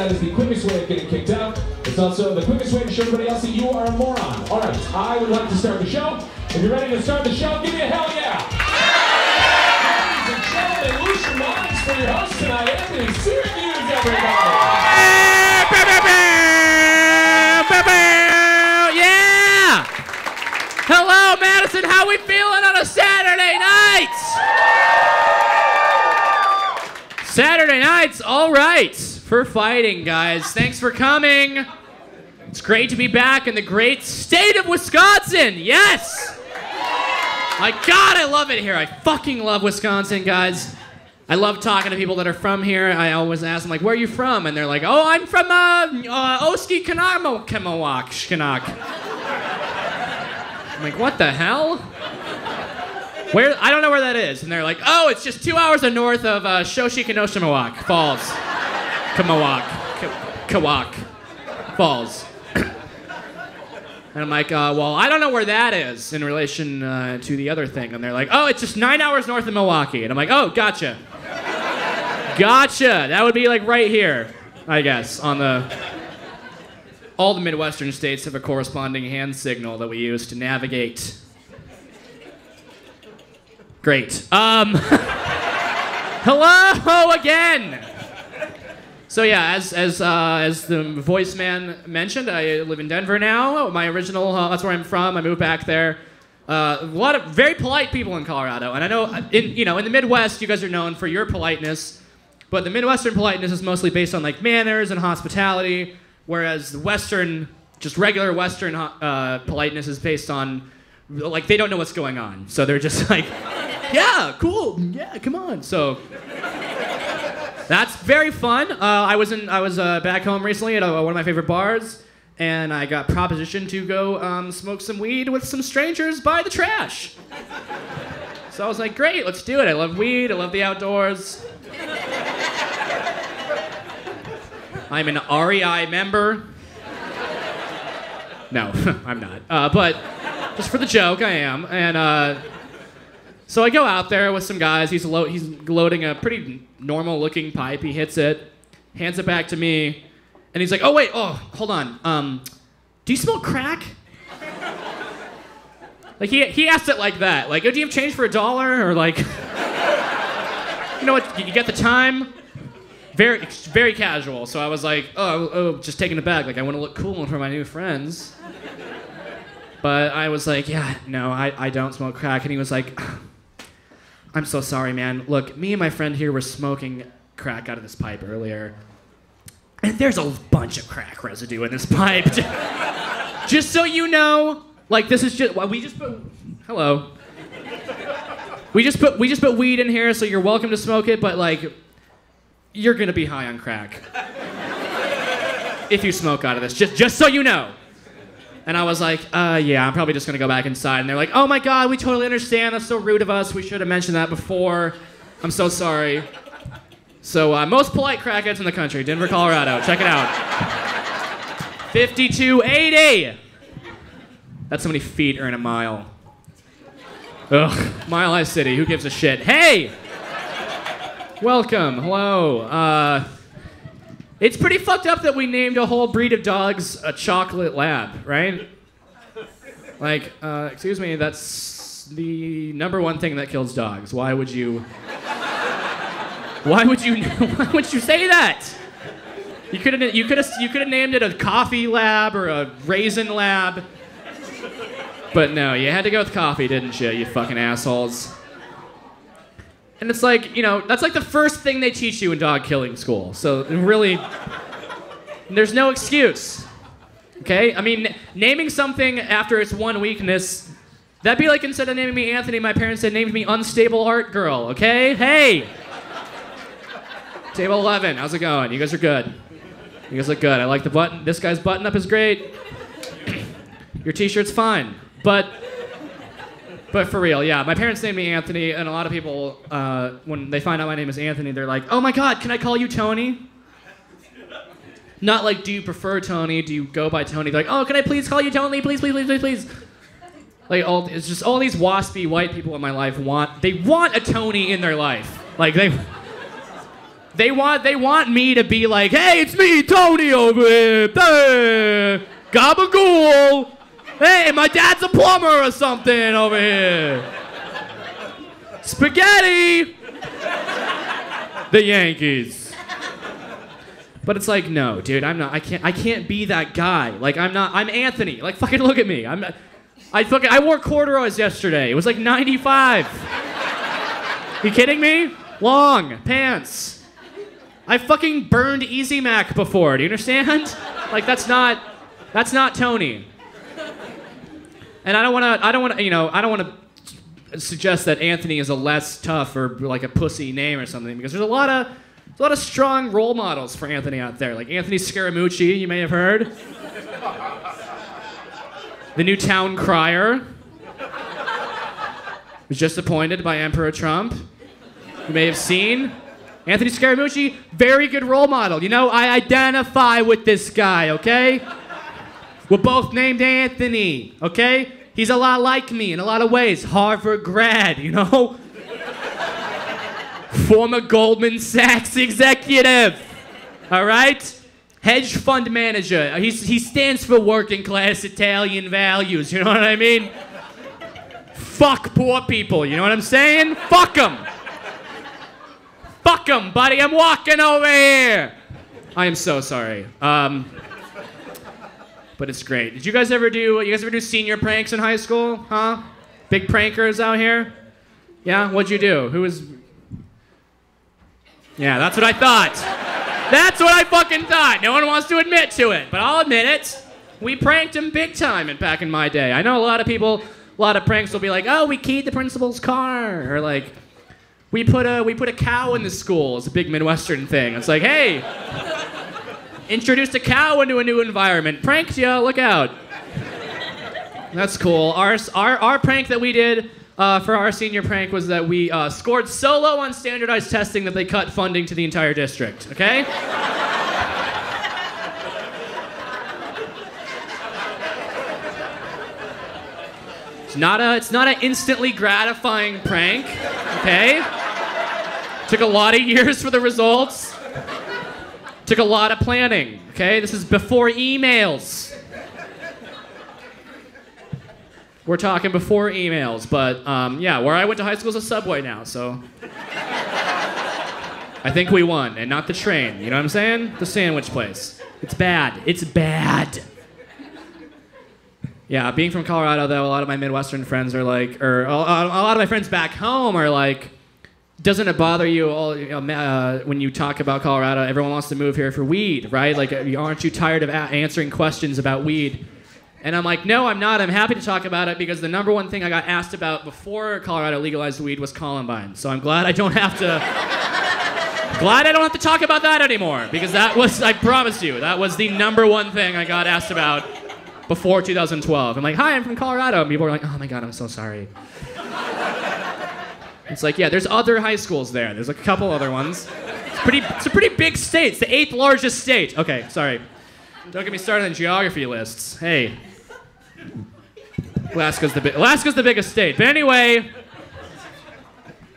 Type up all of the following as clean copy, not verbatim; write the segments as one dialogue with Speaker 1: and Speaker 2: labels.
Speaker 1: That is the quickest way of getting kicked out. It's also the quickest way to show everybody else that you are a moron. All right, I would like to start the show. If you're ready to start the show, give me a hell yeah! Ladies and gentlemen, lose your minds for your host tonight, Anthony Siraguse, everybody!
Speaker 2: Yeah! Hello, Madison. How we feeling on a Saturday night? Saturday nights, all right. For fighting, guys. Thanks for coming. It's great to be back in the great state of Wisconsin. Yes! My God, I love it here. I fucking love Wisconsin, guys. I love talking to people that are from here. I always ask them, like, where are you from? And they're like, oh, I'm from Oski Kanamok. I'm like, what the hell? Where? I don't know where that is. And they're like, oh, it's just 2 hours north of Shoshikonoshimawak Falls. Kawak Falls. And I'm like, well, I don't know where that is in relation to the other thing. And they're like, oh, it's just 9 hours north of Milwaukee. And I'm like, oh, gotcha. Gotcha. That would be like right here, I guess, on all the Midwestern states have a corresponding hand signal that we use to navigate. Great. Hello again. So yeah, as the voice man mentioned, I live in Denver now. My original, that's where I'm from. I moved back there. A lot of very polite people in Colorado, and I know in the Midwest, you guys are known for your politeness, but the Midwestern politeness is mostly based on like manners and hospitality, whereas the Western, just regular Western politeness is based on like they don't know what's going on, so they're just like, yeah, cool, yeah, come on. So. That's very fun. I was back home recently at one of my favorite bars, and I got propositioned to go smoke some weed with some strangers by the trash. So I was like, great, let's do it. I love weed. I love the outdoors. I'm an REI member. No, I'm not. But just for the joke, I am. And so I go out there with some guys. He's loading a pretty normal-looking pipe. He hits it, hands it back to me, and he's like, "Oh wait, hold on. Do you smoke crack?" Like he asked it like that. Like, oh, do you have change for $1? Or like, you know what? You get the time. Very, very casual. So I was like, oh, just taking it back. Like I want to look cool in front of my new friends. But I was like, yeah, no, I don't smoke crack. And he was like, I'm so sorry, man. Look, me and my friend here were smoking crack out of this pipe earlier. And there's a bunch of crack residue in this pipe. Just so you know, like this is just, we just put weed in here, so you're welcome to smoke it, but like, you're gonna be high on crack. If you smoke out of this, just so you know. And I was like, yeah, I'm probably just gonna go back inside. And they're like, oh my God, we totally understand. That's so rude of us. We should have mentioned that before. I'm so sorry. So most polite crackheads in the country, Denver, Colorado. Check it out. 5280. That's how many feet are in a mile. Ugh, Mile High City, who gives a shit? Hey! Welcome, hello. It's pretty fucked up that we named a whole breed of dogs a chocolate lab, right? Like, excuse me, that's the #1 thing that kills dogs. Why would you say that? You could have named it a coffee lab or a raisin lab. But no, you had to go with coffee, didn't you, you fucking assholes? And it's like, that's like the first thing they teach you in dog killing school. So really, there's no excuse. Okay? I mean, naming something after its one weakness, that'd be like instead of naming me Anthony, my parents had named me Unstable Art Girl, okay? Hey! Table 11, how's it going? You guys are good. You guys look good. I like the button. This guy's button up is great. Your t-shirt's fine. But for real, yeah. My parents named me Anthony, and a lot of people, when they find out my name is Anthony, they're like, oh my God, can I call you Tony? Not like, do you prefer Tony? Do you go by Tony? They're like, oh, can I please call you Tony? Please, please, please, please, please. Like, it's just all these waspy white people in my life want a Tony in their life. Like, They want me to be like, hey, it's me, Tony over here. Hey, gabagool. Hey, my dad's a plumber or something over here. Spaghetti. The Yankees. But it's like, no, dude, I'm not. I can't be that guy. Like, I'm not. I'm Anthony. Like, fucking look at me. I wore corduroys yesterday. It was like 95. You kidding me? Long pants. I fucking burned Easy Mac before. Do you understand? Like, that's not Tony. And I don't want to suggest that Anthony is a less tough or like a pussy name or something, because there's a lot of strong role models for Anthony out there. Like Anthony Scaramucci, you may have heard. The new town crier. Was just appointed by Emperor Trump. You may have seen. Anthony Scaramucci, very good role model. You know, I identify with this guy, okay? We're both named Anthony, okay? He's a lot like me in a lot of ways. Harvard grad, you know? Former Goldman Sachs executive, all right? Hedge fund manager. He stands for working class Italian values, you know what I mean? Fuck poor people, you know what I'm saying? Fuck them. Fuck him, buddy. I'm walking over here. I am so sorry. But it's great. Did you guys ever do senior pranks in high school? Huh? Big prankers out here? Yeah? What'd you do? Who was... Yeah, that's what I thought. That's what I fucking thought. No one wants to admit to it, but I'll admit it. We pranked him big time back in my day. I know a lot of pranks will be like, oh, we keyed the principal's car, or like... We put a cow in the school. It's a big Midwestern thing. It's like, hey, introduced a cow into a new environment. Pranked ya, look out. That's cool. Our prank that we did for our senior prank was that we scored so low on standardized testing that they cut funding to the entire district, okay? It's not an instantly gratifying prank, okay? Took a lot of years for the results. Took a lot of planning, okay? This is before emails. We're talking before emails, but yeah, where I went to high school is a subway now, so. I think we won, and not the train, you know what I'm saying? The sandwich place. It's bad. It's bad. Yeah, being from Colorado, though, a lot of my Midwestern friends are like, or a lot of my friends back home are like, doesn't it bother you all when you talk about Colorado? Everyone wants to move here for weed, right? Like, aren't you tired of answering questions about weed? And I'm like, no, I'm not. I'm happy to talk about it because the number one thing I got asked about before Colorado legalized weed was Columbine. So I'm glad I don't have to. Glad I don't have to talk about that anymore, because that was, I promise you, that was the number one thing I got asked about before 2012. I'm like, hi, I'm from Colorado. And people are like, oh my God, I'm so sorry. It's like, yeah, there's other high schools there. There's like a couple other ones. It's a pretty big state. It's the 8th largest state. Okay, sorry. Don't get me started on geography lists. Hey. Alaska's the biggest state. But anyway,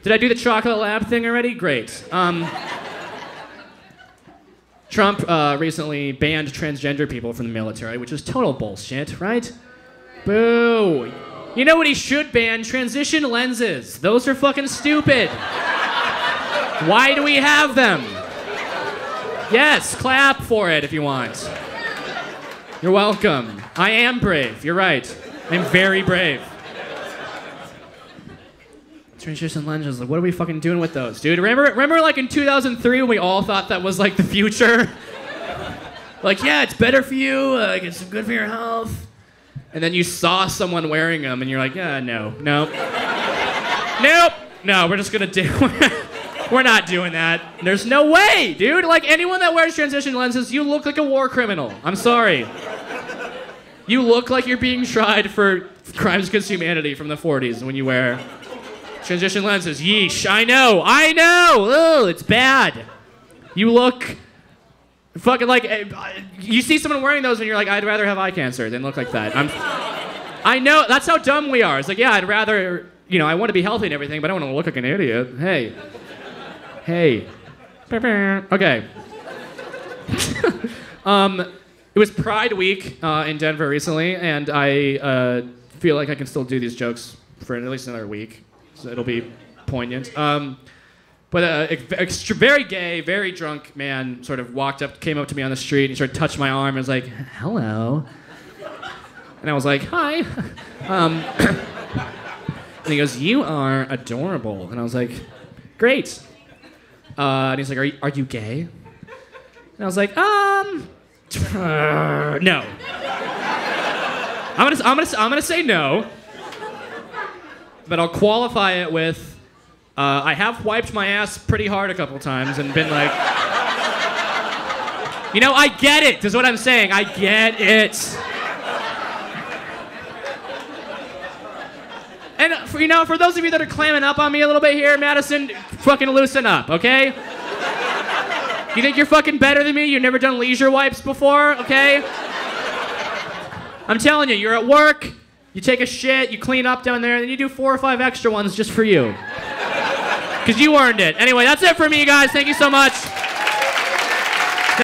Speaker 2: did I do the chocolate lab thing already? Great. Trump recently banned transgender people from the military, which is total bullshit, right? Boo. You know what he should ban? Transition lenses. Those are fucking stupid. Why do we have them? Yes, clap for it if you want. You're welcome. I am brave. You're right. I'm very brave. Transition lenses. Like, what are we fucking doing with those, dude? Remember like in 2003 when we all thought that was like the future? Like, yeah, it's better for you. It's good for your health. And then you saw someone wearing them, and you're like, yeah, nope. No, we're just gonna do. We're not doing that. There's no way, dude. Like, anyone that wears transition lenses, you look like a war criminal. I'm sorry. You look like you're being tried for crimes against humanity from the 40s when you wear transition lenses. Yeesh. I know. Ugh, it's bad. You look fucking like, you see someone wearing those and you're like, I'd rather have eye cancer than look like that. I know. That's how dumb we are. It's like, yeah, I'd rather, I want to be healthy and everything, but I don't want to look like an idiot. Hey. Okay. It was Pride Week in Denver recently, and I feel like I can still do these jokes for at least another week, so it'll be poignant. But a very gay, very drunk man sort of came up to me on the street, and he started touching my arm and was like, hello. And I was like, hi. And he goes, you are adorable. And I was like, great. And he's like, are you gay? And I was like, no. I'm gonna say no, but I'll qualify it with, I have wiped my ass pretty hard a couple times and been like, you know, I get it, is what I'm saying. I get it. And for those of you that are clamming up on me a little bit here, Madison, fucking loosen up, okay? You think you're fucking better than me? You've never done leisure wipes before, okay? I'm telling you, you're at work, you take a shit, you clean up down there, and then you do 4 or 5 extra ones just for you. Because you earned it. Anyway, that's it for me, guys. Thank you so much.